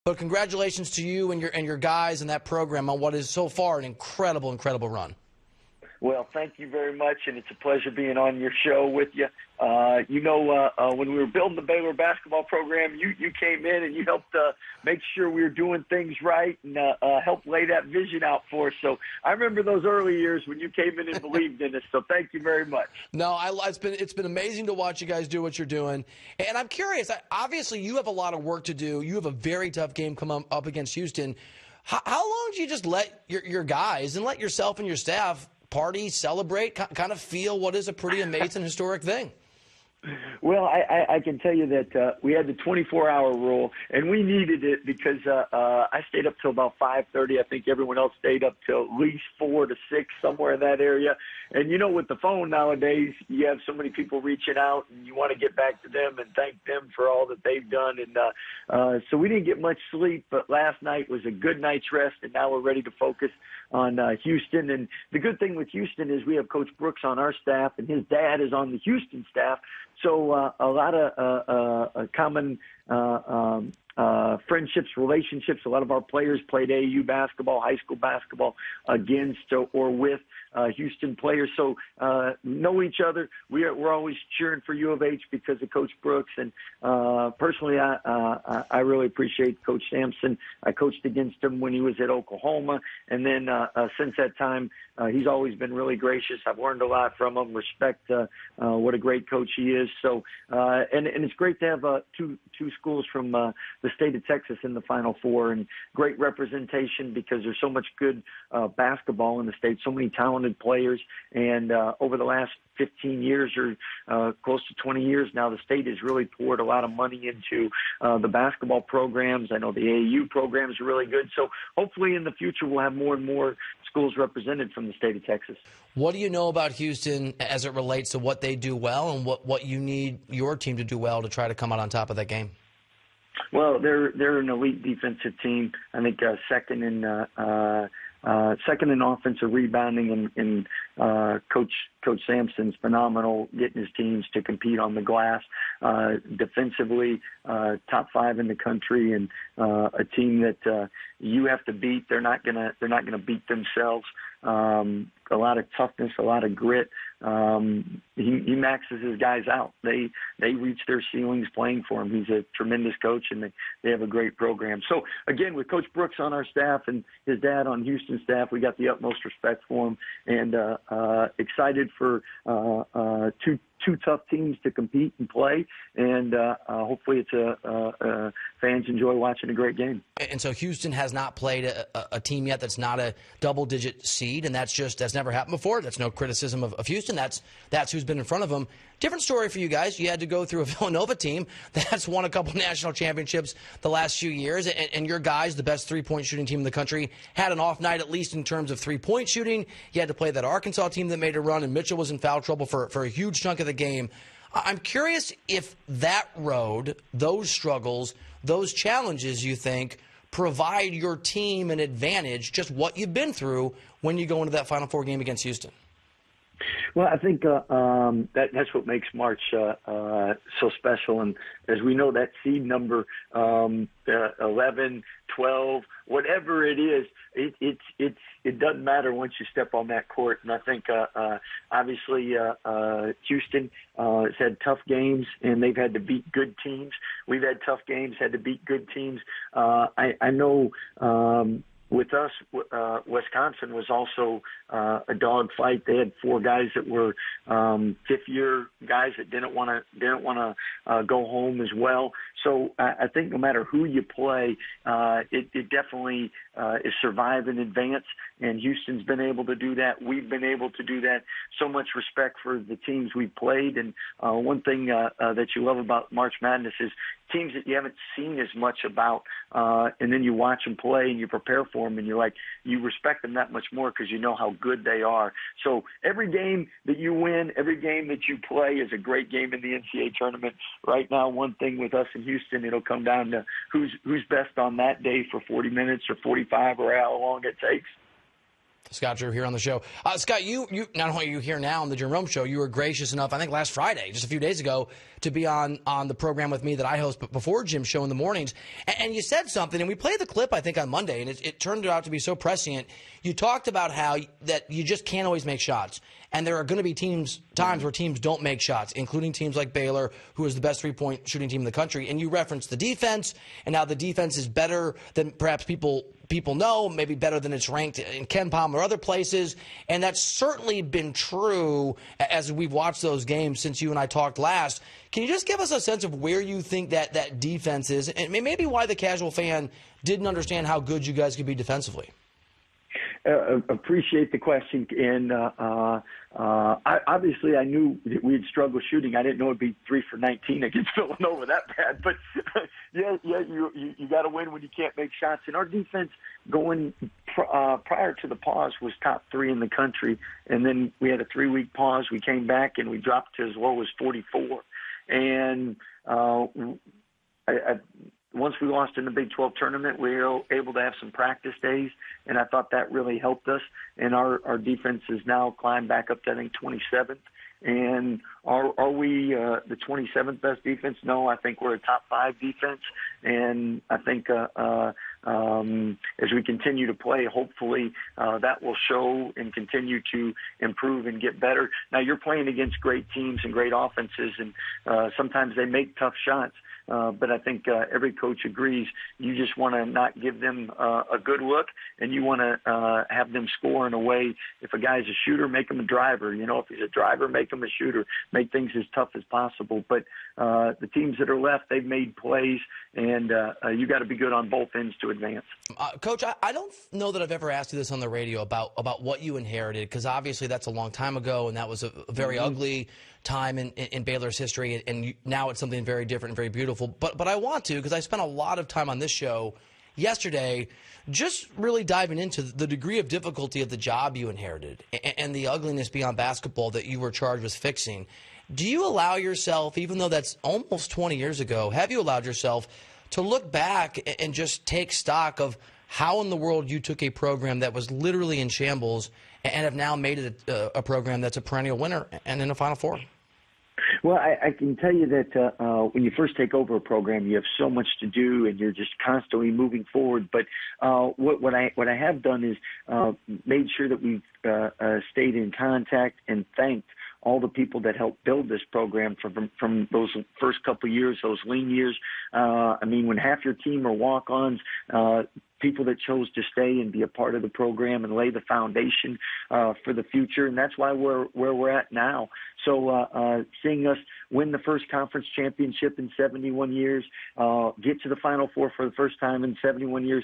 But congratulations to you and your guys and that program on what is so far an incredible, incredible run. Well, thank you very much, and it's a pleasure being on your show with you. When we were building the Baylor basketball program, you came in and you helped make sure we were doing things right and helped lay that vision out for us. So I remember those early years when you came in and believed in us. So thank you very much. No, it's been amazing to watch you guys do what you're doing. And I'm curious, obviously you have a lot of work to do. You have a very tough game come up against Houston. How long do you just let your guys and let yourself and your staff party, celebrate, kind of feel what is a pretty amazing historic thing? Well, I can tell you that we had the 24-hour rule, and we needed it because I stayed up till about 5:30. I think everyone else stayed up till at least 4 to 6, somewhere in that area. And, with the phone nowadays, you have so many people reaching out, and you want to get back to them and thank them for all that they've done. And so we didn't get much sleep, but last night was a good night's rest, and now we're ready to focus on Houston. And the good thing with Houston is we have Coach Brooks on our staff, and his dad is on the Houston staff. So a lot of common friendships, relationships. A lot of our players played AAU basketball, high school basketball against or with Houston players. So know each other. We're always cheering for U of H because of Coach Brooks. And personally, I really appreciate Coach Sampson. I coached against him when he was at Oklahoma. And then since that time, he's always been really gracious. I've learned a lot from him, respect what a great coach he is. So, and it's great to have two schools from the state of Texas in the Final Four, and great representation because there's so much good basketball in the state, so many talented players. And over the last 15 years or close to 20 years now, the state has really poured a lot of money into the basketball programs. I know the AAU programs are really good. So hopefully in the future we'll have more and more schools represented from the state of Texas. What do you know about Houston as it relates to what they do well and what you need your team to do well to try to come out on top of that game? Well, they're an elite defensive team. I think second in offensive rebounding, and Coach Sampson's phenomenal getting his teams to compete on the glass. Defensively, top 5 in the country, and a team that you have to beat. They're not gonna beat themselves. A lot of toughness, a lot of grit. He maxes his guys out. They reach their ceilings playing for him. He's a tremendous coach, and they have a great program. So, again, with Coach Brooks on our staff and his dad on Houston staff, we got the utmost respect for him, and excited for two tough teams to compete and play, and hopefully fans enjoy watching a great game. And so Houston has not played a team yet that's not a double-digit seed, and that's never happened before. That's no criticism of Houston. That's who's been in front of them. Different story for you guys. You had to go through a Villanova team that's won a couple national championships the last few years, and your guys, the best three-point shooting team in the country, had an off night, at least in terms of three-point shooting. You had to play that Arkansas team that made a run, and Mitchell was in foul trouble for a huge chunk of the game. I'm curious if that road, those struggles, those challenges, you think, provide your team an advantage, just what you've been through when you go into that Final Four game against Houston. Well, I think that's what makes March so special. And as we know, that seed number, 11, 12, whatever it is, it doesn't matter once you step on that court. And I think obviously Houston has had tough games, and they've had to beat good teams. We've had tough games, had to beat good teams. I know with us, Wisconsin was also a dog fight. They had 4 guys that were fifth-year guys that didn't want to go home as well. So I think no matter who you play, it definitely is survive and advance. And Houston's been able to do that. We've been able to do that. So much respect for the teams we've played. And one thing that you love about March Madness is teams that you haven't seen as much about, and then you watch them play and you prepare for them, and you respect them that much more because you know how good they are. So every game that you win, every game that you play is a great game in the NCAA tournament. Right now, one thing with us in Houston, it'll come down to who's best on that day for 40 minutes or 45 or how long it takes. Scott Drew here on the show. Scott, you not only are you here now on the Jim Rome Show, you were gracious enough, I think last Friday, just a few days ago, to be on the program with me that I host before Jim's show in the mornings. And you said something, and we played the clip, I think, on Monday, and it turned out to be so prescient. You talked about how that you just can't always make shots. And there are going to be times where teams don't make shots, including teams like Baylor, who is the best three-point shooting team in the country. And you referenced the defense, and how the defense is better than perhaps people know, maybe better than it's ranked in KenPom or other places. And that's certainly been true as we've watched those games since you and I talked last. Can you just give us a sense of where you think that defense is, and maybe why the casual fan didn't understand how good you guys could be defensively? Appreciate the question, and obviously I knew that we'd struggle shooting. I didn't know it'd be 3 for 19 against Villanova that bad, but yeah, you got to win when you can't make shots. And our defense going prior to the pause was top 3 in the country, and then we had a 3-week pause. We came back and we dropped to as low as 44, and once we lost in the Big 12 tournament, we were able to have some practice days, and I thought that really helped us. And our defense has now climbed back up to, I think, 27th. And are we the 27th best defense? No, I think we're a top 5 defense. And I think as we continue to play, hopefully that will show and continue to improve and get better. Now, you're playing against great teams and great offenses, and sometimes they make tough shots. But I think every coach agrees you just want to not give them a good look, and you want to have them score in a way. If a guy's a shooter, make him a driver. You know, if he's a driver, make him a shooter. Make things as tough as possible. But the teams that are left, they've made plays, and you got to be good on both ends to advance. Coach, I don't know that I've ever asked you this on the radio about what you inherited, because obviously that's a long time ago, and that was a very ugly time in Baylor's history, and now it's something very different and very beautiful. But I want to, because I spent a lot of time on this show yesterday just really diving into the degree of difficulty of the job you inherited and the ugliness beyond basketball that you were charged with fixing. Do you allow yourself, even though that's almost 20 years ago, have you allowed yourself to look back and just take stock of how in the world you took a program that was literally in shambles and have now made it a program that's a perennial winner and in a Final Four? Well, I can tell you that when you first take over a program, you have so much to do, and you're just constantly moving forward. But what I have done is made sure that we've stayed in contact and thanked all the people that helped build this program from those first couple of years, those lean years. I mean, when half your team are walk-ons, people that chose to stay and be a part of the program and lay the foundation for the future, and that's why we're where we're at now. So seeing us win the first conference championship in 71 years, get to the Final Four for the first time in 71 years,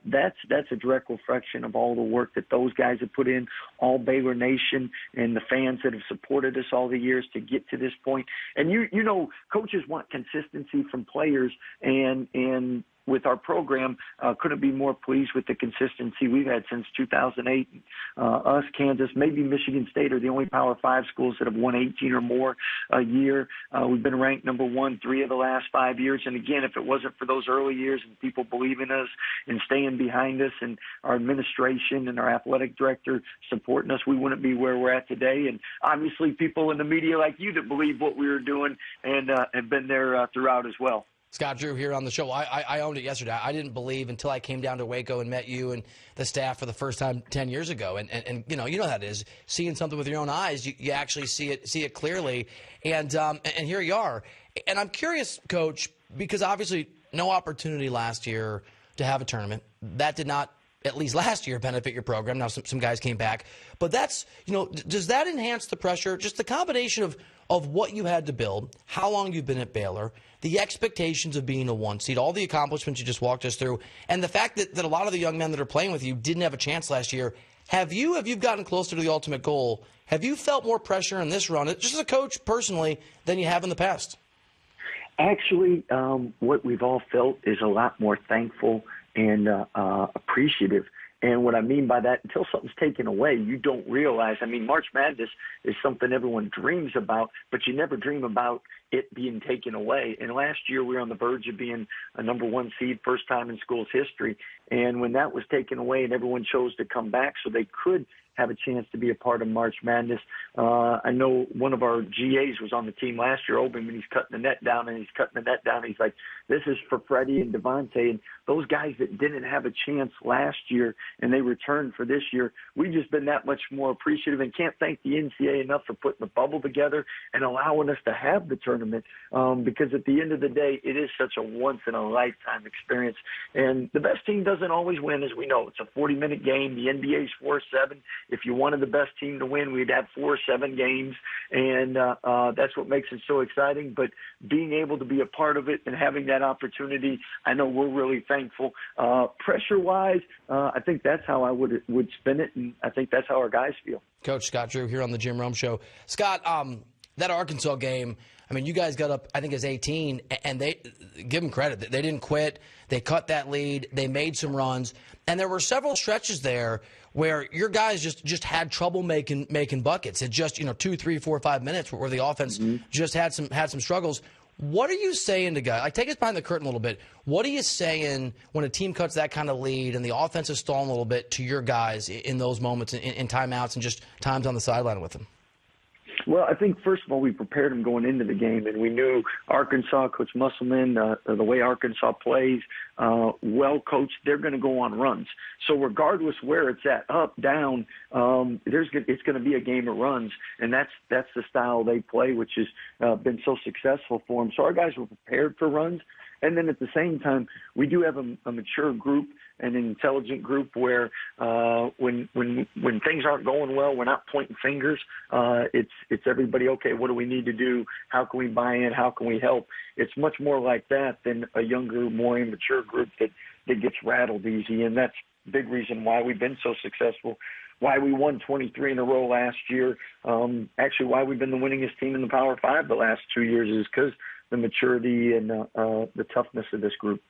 that's a direct reflection of all the work that those guys have put in, all Baylor Nation and the fans that have supported us all the years to get to this point. And you know, coaches want consistency from players, and with our program, couldn't be more pleased with the consistency we've had since 2008. Us, Kansas, maybe Michigan State are the only Power 5 schools that have won 18 or more a year. We've been ranked number 1 3 of the last 5 years. And again, if it wasn't for those early years and people believing us and staying behind us and our administration and our athletic director supporting us, we wouldn't be where we're at today. And obviously people in the media like you that believe what we were doing and have been there throughout as well. Scott Drew here on the show. I owned it yesterday. I didn't believe until I came down to Waco and met you and the staff for the first time 10 years ago. And you know how it is. Seeing something with your own eyes, you actually see it clearly. And here you are. And I'm curious, Coach, because obviously no opportunity last year to have a tournament. That did not, at least last year, benefit your program. Now some guys came back. But that's, does that enhance the pressure? Just the combination of what you had to build, how long you've been at Baylor, the expectations of being a 1 seed, all the accomplishments you just walked us through, and the fact that a lot of the young men that are playing with you didn't have a chance last year. Have you gotten closer to the ultimate goal? Have you felt more pressure in this run, just as a coach personally, than you have in the past? Actually, what we've all felt is a lot more thankful and appreciative. And what I mean by that, until something's taken away, you don't realize. I mean, March Madness is something everyone dreams about, but you never dream about it being taken away. And last year we were on the verge of being a number 1 seed, first time in school's history. And when that was taken away and everyone chose to come back so they could have a chance to be a part of March Madness. I know one of our GAs was on the team last year, Oben, when he's cutting the net down, and he's like, this is for Freddie and Devontae. And those guys that didn't have a chance last year and they returned for this year, we've just been that much more appreciative and can't thank the NCAA enough for putting the bubble together and allowing us to have the tournament, because at the end of the day, it is such a once-in-a-lifetime experience. And the best team doesn't always win, as we know. It's a 40-minute game. The NBA's 4-7. If you wanted the best team to win, we'd have 4 or 7 games, and that's what makes it so exciting. But being able to be a part of it and having that opportunity, I know we're really thankful. Pressure-wise, I think that's how I would spin it, and I think that's how our guys feel. Coach Scott Drew here on the Jim Rome Show. Scott, that Arkansas game, I mean, you guys got up, I think, as 18, and they give them credit. They didn't quit. They cut that lead. They made some runs, and there were several stretches there where your guys just had trouble making buckets. It just 2, 3, 4, 5 minutes where the offense just had some struggles. What are you saying to guys? Like, take us behind the curtain a little bit. What are you saying when a team cuts that kind of lead and the offense is stalling a little bit to your guys in those moments, in timeouts and just times on the sideline with them? Well, I think, first of all, we prepared them going into the game, and we knew Arkansas, Coach Musselman, the way Arkansas plays, well coached, they're going to go on runs. So regardless where it's at, up, down, it's going to be a game of runs, and that's the style they play, which has been so successful for them. So our guys were prepared for runs. And then at the same time, we do have a mature group, an intelligent group where when things aren't going well, we're not pointing fingers. It's everybody, okay, what do we need to do? How can we buy in? How can we help? It's much more like that than a younger, more immature group that gets rattled easy. And that's a big reason why we've been so successful, why we won 23 in a row last year. Actually, why we've been the winningest team in the Power 5 the last 2 years is because the maturity and the toughness of this group.